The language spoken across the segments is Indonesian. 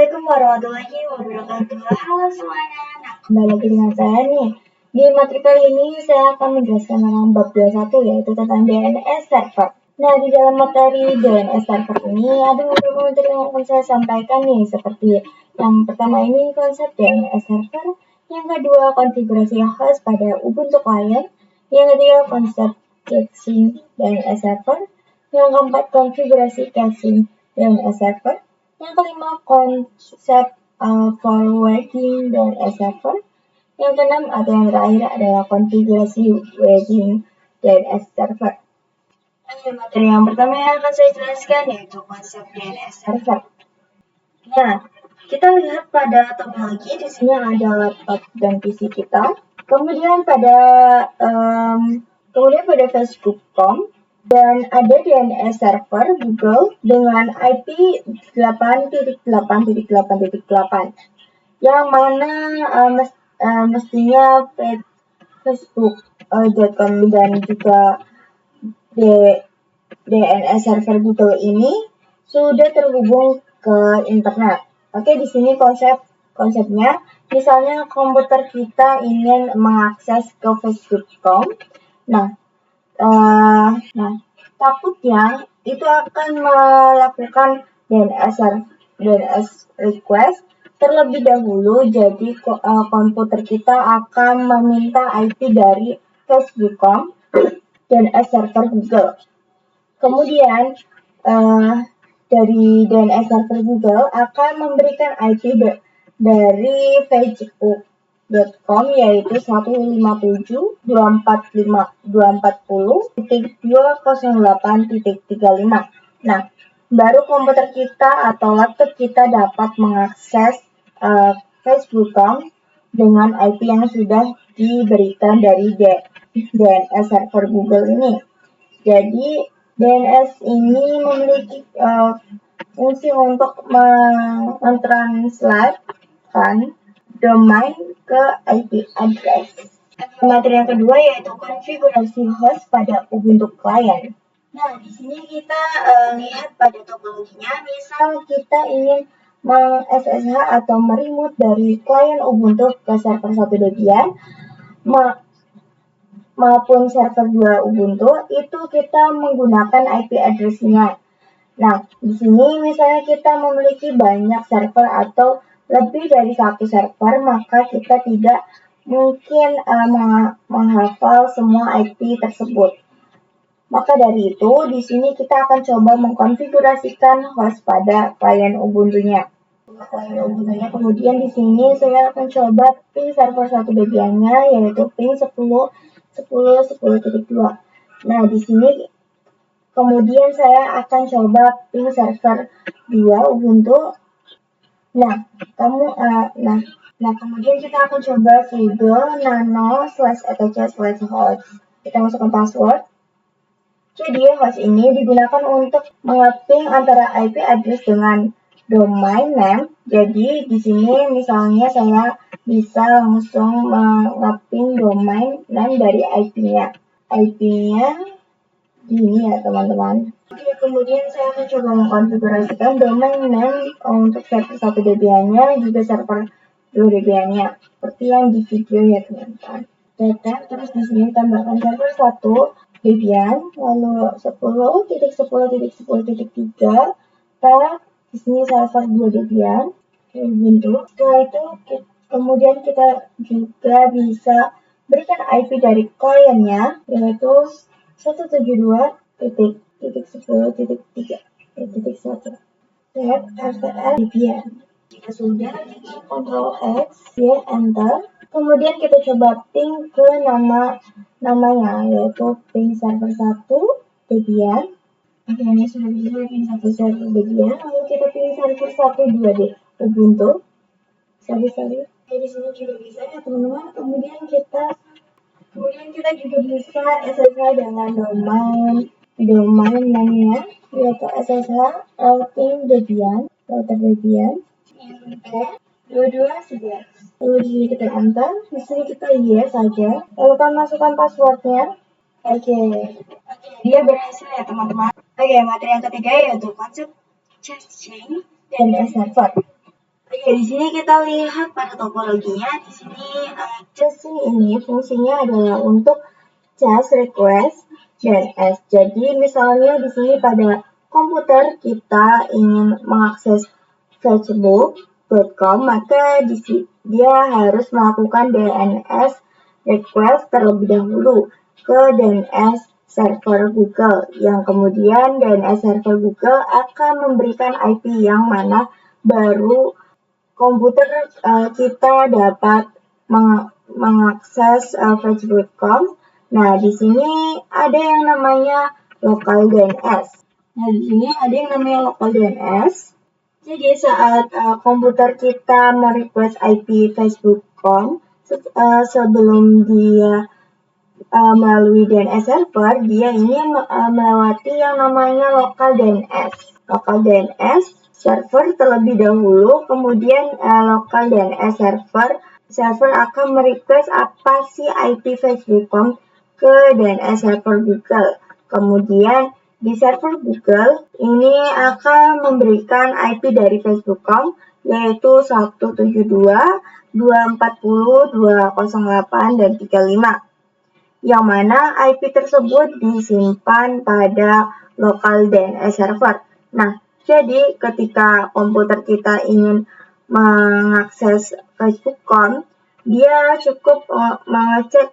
Assalamualaikum warahmatullahi wabarakatuh. Halo semuanya. Nah, kembali lagi dengan saya nih. Di materi kali ini saya akan menjelaskan tentang bab 21 yaitu tentang DNS server. Nah, di dalam materi DNS server ini ada beberapa materi yang akan saya sampaikan nih, seperti yang pertama ini konsep DNS server, yang kedua konfigurasi host pada Ubuntu client, yang ketiga konsep caching DNS server, yang keempat konfigurasi caching DNS server, yang kelima, konsep forwarding DNS server. Yang keenam atau yang terakhir adalah konfigurasi wedding DNS server. Materi yang pertama yang akan saya jelaskan yaitu konsep DNS server. Nah, kita lihat pada topologi di sini ada laptop dan PC kita. Kemudian pada Facebook.com dan ada DNS server Google dengan IP 8.8.8.8 yang mana mestinya Facebook.com dan juga DNS server Google ini sudah terhubung ke internet. Oke, di sini konsepnya, misalnya komputer kita ingin mengakses ke Facebook.com. Takutnya itu akan melakukan DNS request terlebih dahulu, jadi komputer kita akan meminta IP dari Facebook.com dan server Google. Kemudian dari DNS server Google akan memberikan IP dari Facebook.com yaitu 157.240.208.35. Nah, baru komputer kita atau laptop kita dapat mengakses Facebook.com dengan IP yang sudah diberikan dari DNS server Google ini. Jadi DNS ini memiliki fungsi untuk mentranslatekan domain ke IP address. Materi yang kedua yaitu konfigurasi host pada Ubuntu client. Nah, di sini kita lihat pada topologinya, misal kita ingin meng-SSH atau meremote dari client Ubuntu ke server 1 Debian maupun server 2 Ubuntu, itu kita menggunakan IP address-nya. Nah, di sini misalnya kita memiliki banyak server atau lebih dari satu server, maka kita tidak mungkin menghafal semua IP tersebut. Maka dari itu, di sini kita akan coba mengkonfigurasikan host pada klien Ubuntu-nya. Kemudian di sini saya akan coba ping server 1 Debian-nya yaitu ping 10.10.10.2. Nah, di sini kemudian saya akan coba ping server 2 Ubuntu. Kemudian kita akan coba sudo nano/etc/host. Kita masukkan password. Jadi host ini digunakan untuk mengeping antara IP address dengan domain name. Jadi di sini misalnya saya bisa langsung mengeping domain name dari IP-nya. IP-nya ini ya teman-teman. Oke, kemudian saya akan coba mengkonfigurasikan domain name untuk server 1 Debian-nya juga server 2 Debian-nya. Seperti yang di video ya teman-teman. Terus di sini tambahkan server 1 Debian, lalu 10.10.10.3, di sini server 2 Debian, Ubuntu. Setelah itu, kemudian kita juga bisa berikan IP dari kliennya, yaitu 172.10.3.1. Set RTL Debian. Jika sudah, Ctrl X, Y, Enter. Kemudian kita coba ping ke namanya, yaitu ping server 1 Debian. Oke, ini sudah bisa ping 1 server Debian. Lalu kita ping server 1 2D Ubuntu. Sorry. Di sini juga bisa ya teman-teman. Kemudian kita juga bisa SSH dengan domain namanya, yaitu SSH routing Debian. Enter 2211. Lalu di sini kita enter, di sini kita yes saja. Lalu kita masukkan passwordnya. Oke, dia berhasil ya teman-teman. Oke, materi yang ketiga yaitu konsep caching DNS server. Oke, di sini kita lihat pada topologinya. Di sini chasing ini fungsinya adalah untuk chase request DNS. Jadi misalnya di sini pada komputer kita ingin mengakses facebook.com, maka dia harus melakukan DNS request terlebih dahulu ke DNS server Google, yang kemudian DNS server Google akan memberikan IP yang mana baru komputer kita dapat mengakses facebook.com. Nah, di sini ada yang namanya local DNS. Nah, di sini ada yang namanya local DNS. Jadi saat komputer kita merequest IP facebook.com, sebelum dia melalui DNS server, dia ini melewati yang namanya local DNS. Local DNS server terlebih dahulu, kemudian local DNS server akan merequest apa sih IP facebook.com ke DNS server Google. Kemudian di server Google ini akan memberikan IP dari facebook.com, yaitu 172.240.208 dan 35, yang mana IP tersebut disimpan pada local DNS server. Nah, jadi ketika komputer kita ingin mengakses facebook.com, dia cukup mengecek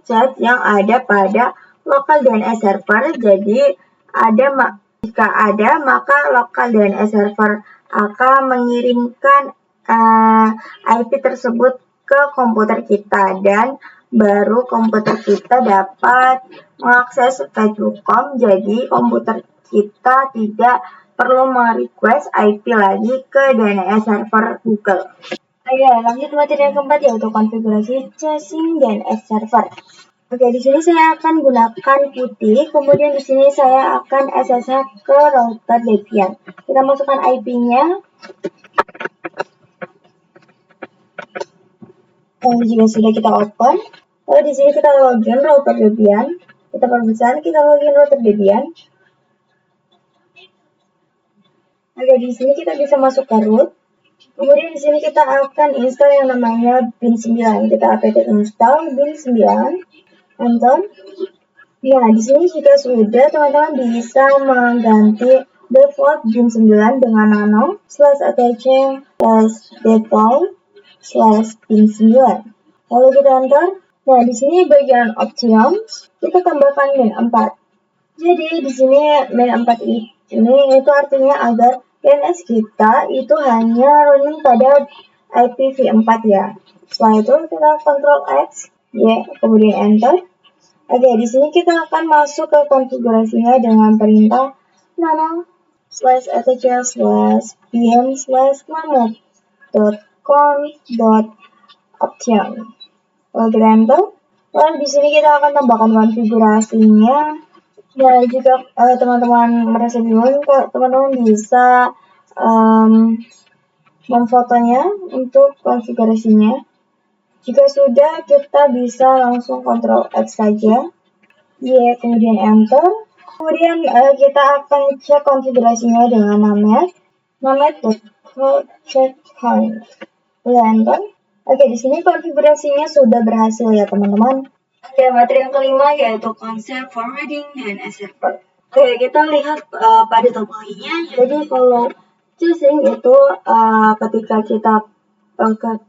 chat yang ada pada local DNS server. Jadi jika ada, maka local DNS server akan mengirimkan IP tersebut ke komputer kita, dan baru komputer kita dapat mengakses facebook.com. Jadi komputer kita tidak perlu merequest IP lagi ke DNS server Google. Oke, lanjut materi yang keempat, yaitu konfigurasi chasing DNS server. Oke, di sini saya akan gunakan putih, kemudian di sini saya akan SSH ke router Debian. Kita masukkan IP-nya. Jika sudah kita open, lalu di sini kita login router Debian. Kita perbesar, kita login router Debian. Oke, di sini kita bisa masuk ke root. Kemudian di sini kita akan install yang namanya bin9. Kita apt install bin9. Enter. Nah, di sini jika sudah, teman-teman bisa mengganti default bin9 dengan nano /attaching/default/bin9. Lalu kita enter. Nah, di sini bagian options kita tambahkan min4. Jadi di sini min4 ini itu artinya agar DNS kita itu hanya running pada IPv4 ya. Setelah itu kita Ctrl X, ya, kemudian enter. Oke, di sini kita akan masuk ke konfigurasinya dengan perintah nano /attach/pm/nano.conf.option. Lalu kita enter. Lalu di sini kita akan tambahkan konfigurasinya. Nah, jika teman-teman merasa bingung, teman-teman bisa memfotonya untuk konfigurasinya. Jika sudah, kita bisa langsung Ctrl X saja. Ya, kemudian enter. Kemudian kita akan cek konfigurasinya dengan named.checkpoint. Lalu enter. Oke, di sini konfigurasinya sudah berhasil ya, teman-teman. Oke, materi yang kelima yaitu konsep forwarding DNS server. Oke, kita lihat pada topologinya. Jadi kalau chasing itu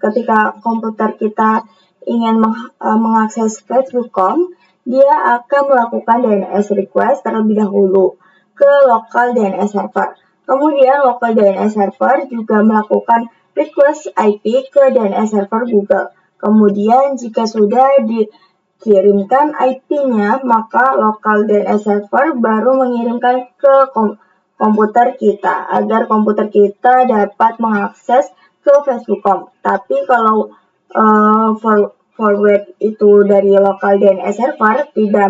ketika komputer kita ingin mengakses facebook.com, dia akan melakukan DNS request terlebih dahulu ke local DNS server. Kemudian local DNS server juga melakukan request IP ke DNS server Google. Kemudian jika sudah dikirimkan IP-nya, maka local DNS server baru mengirimkan ke komputer kita agar komputer kita dapat mengakses ke facebook.com. Tapi kalau forward itu dari local DNS server tidak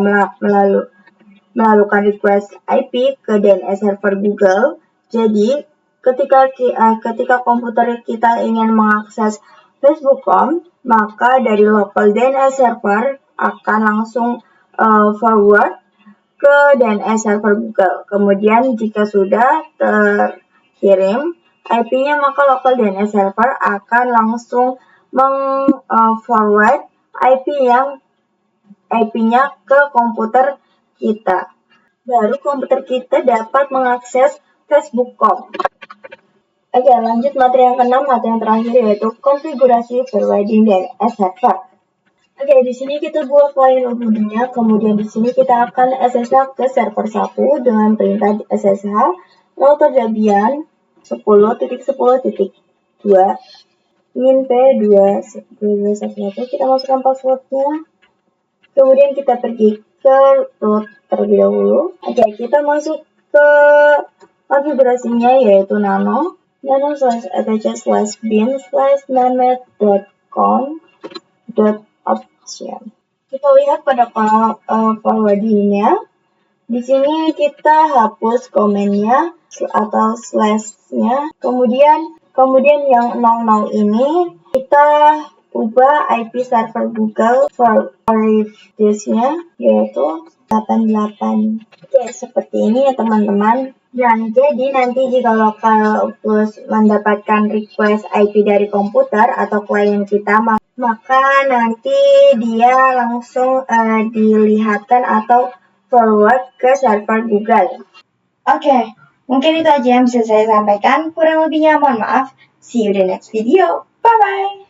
melakukan request IP ke DNS server Google. Jadi ketika komputer kita ingin mengakses facebook.com, maka dari local DNS server akan langsung forward ke DNS server Google. Kemudian jika sudah terkirim, IP-nya, maka local DNS server akan langsung forward IP-nya ke komputer kita. Baru komputer kita dapat mengakses Facebook.com. Oke, lanjut materi yang ke-6, materi yang terakhir yaitu konfigurasi forwarding DNS server. Oke, di sini kita buat klien ubuntunya, kemudian di sini kita akan SSH ke server 1 dengan perintah SSH router Debian 10.10.2 min p2.2.1.1. Kita masukkan passwordnya, kemudian kita pergi ke root terlebih dahulu. Oke, kita masuk ke konfigurasinya yaitu nano/bin/name.com.option. Kita lihat pada kolom forwardingnya. Di sini kita hapus komennya atau slashnya. Kemudian yang 00 ini kita ubah IP server Google for address-nya yaitu 88. Oke, seperti ini ya teman-teman. Dan jadi nanti jika Localhost mendapatkan request IP dari komputer atau klien kita, maka nanti dia langsung dilihatkan atau forward ke server Google. Oke, mungkin itu aja yang bisa saya sampaikan. Kurang lebihnya mohon maaf. See you in the next video. Bye-bye.